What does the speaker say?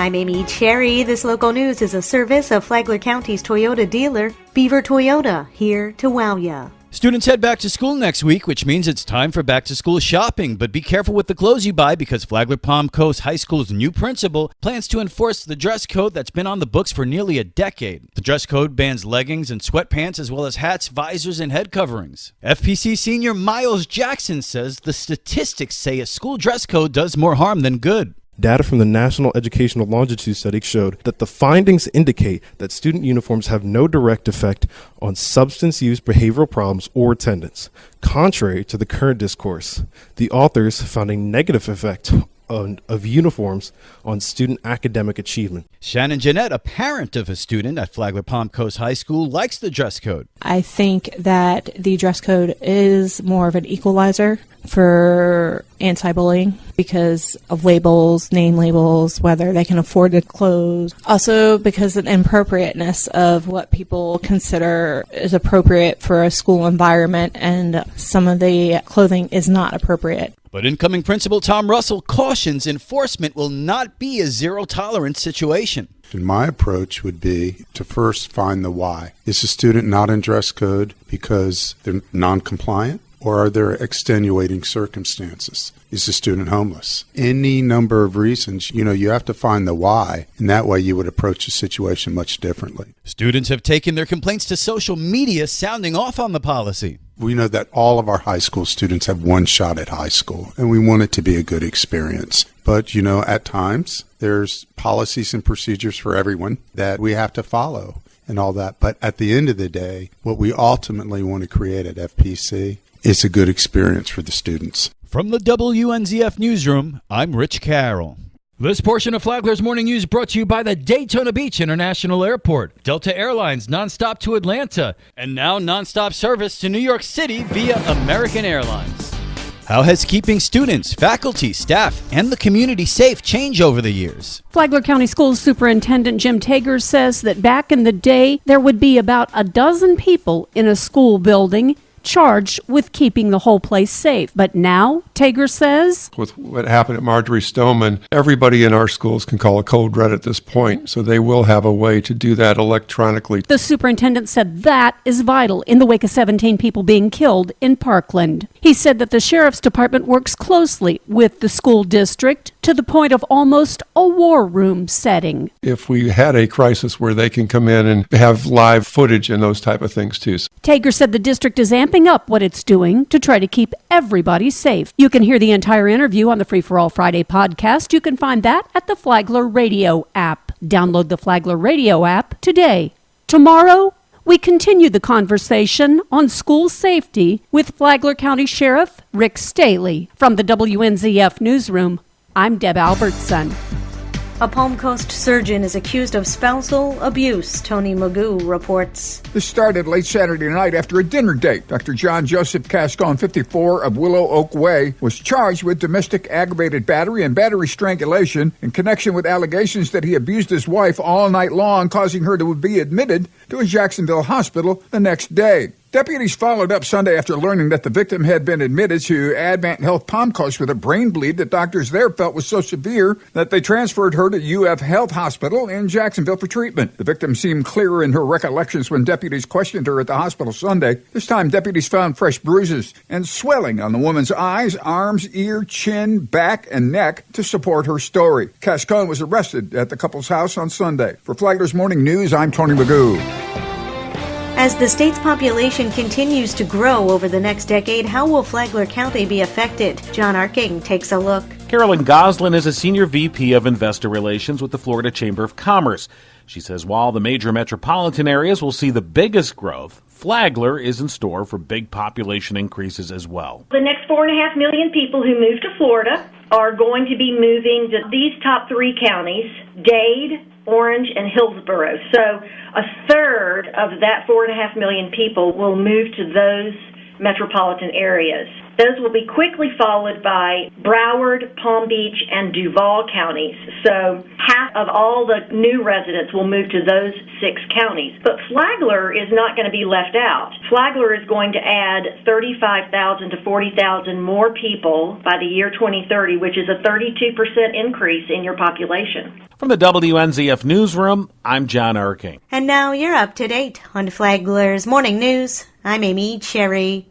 I'm Amy Cherry. This local news is a service of Flagler County's Toyota dealer, Beaver Toyota, here to wow ya. Students head back to school next week, which means it's time for back-to-school shopping. But be careful with the clothes you buy because Flagler Palm Coast High School's new principal plans to enforce the dress code that's been on the books for nearly a decade. The dress code bans leggings and sweatpants as well as hats, visors, and head coverings. FPC senior Miles Jackson says the statistics say a school dress code does more harm than good. Data from the National Educational Longitude Study showed that the findings indicate that student uniforms have no direct effect on substance use, behavioral problems, or attendance. Contrary to the current discourse, the authors found a negative effect of uniforms on student academic achievement. Shannon Jeanette, a parent of a student at Flagler Palm Coast High School, likes the dress code. I think that the dress code is more of an equalizer for anti-bullying because of labels, name labels, whether they can afford the clothes. Also because of the inappropriateness of what people consider is appropriate for a school environment, and some of the clothing is not appropriate. But incoming principal Tom Russell cautions enforcement will not be a zero-tolerance situation. And my approach would be to first find the why. Is the student not in dress code because they're non-compliant? Or are there extenuating circumstances? Is the student homeless? Any number of reasons, you have to find the why, and that way you would approach the situation much differently. Students have taken their complaints to social media, sounding off on the policy. We know that all of our high school students have one shot at high school, and we want it to be a good experience. But, at times, there's policies and procedures for everyone that we have to follow and all that. But at the end of the day, what we ultimately want to create at FPC is a good experience for the students. From the WNZF Newsroom, I'm Rich Carroll. This portion of Flagler's Morning News brought to you by the Daytona Beach International Airport, Delta Airlines nonstop to Atlanta, and now nonstop service to New York City via American Airlines. How has keeping students, faculty, staff, and the community safe changed over the years? Flagler County Schools Superintendent Jim Tager says that back in the day, there would be about a dozen people in a school building charged with keeping the whole place safe. But now, Tager says, with what happened at Marjorie Stoneman, everybody in our schools can call a code red at this point, so they will have a way to do that electronically. The superintendent said that is vital in the wake of 17 people being killed in Parkland. He said that the sheriff's department works closely with the school district to the point of almost a war room setting. If we had a crisis where they can come in and have live footage and those type of things too. Tager said the district is amping up what it's doing to try to keep everybody safe. You can hear the entire interview on the Free for All Friday podcast. You can find that at the Flagler Radio app. Download the Flagler Radio app today. Tomorrow, we continue the conversation on school safety with Flagler County Sheriff Rick Staley. From the WNZF Newsroom, I'm Deb Albertson. A Palm Coast surgeon is accused of spousal abuse, Tony Magoo reports. This started late Saturday night after a dinner date. Dr. John Joseph Cascone, 54, of Willow Oak Way, was charged with domestic aggravated battery and battery strangulation in connection with allegations that he abused his wife all night long, causing her to be admitted to a Jacksonville hospital the next day. Deputies followed up Sunday after learning that the victim had been admitted to Advent Health Palm Coast with a brain bleed that doctors there felt was so severe that they transferred her to UF Health Hospital in Jacksonville for treatment. The victim seemed clearer in her recollections when deputies questioned her at the hospital Sunday. This time, deputies found fresh bruises and swelling on the woman's eyes, arms, ear, chin, back, and neck to support her story. Cascone was arrested at the couple's house on Sunday. For Flagler's Morning News, I'm Tony Magoo. As the state's population continues to grow over the next decade, how will Flagler County be affected? John Arking takes a look. Carolyn Goslin is a senior VP of Investor Relations with the Florida Chamber of Commerce. She says while the major metropolitan areas will see the biggest growth, Flagler is in store for big population increases as well. The next 4.5 million people who move to Florida are going to be moving to these top three counties, Dade, Orange, and Hillsborough. So a third of that 4.5 million people will move to those metropolitan areas. Those will be quickly followed by Broward, Palm Beach, and Duval counties. So half of all the new residents will move to those 6 counties. But Flagler is not going to be left out. Flagler is going to add 35,000 to 40,000 more people by the year 2030, which is a 32% increase in your population. From the WNZF Newsroom, I'm John Erking. And now you're up to date on Flagler's Morning News. I'm Amy Cherry.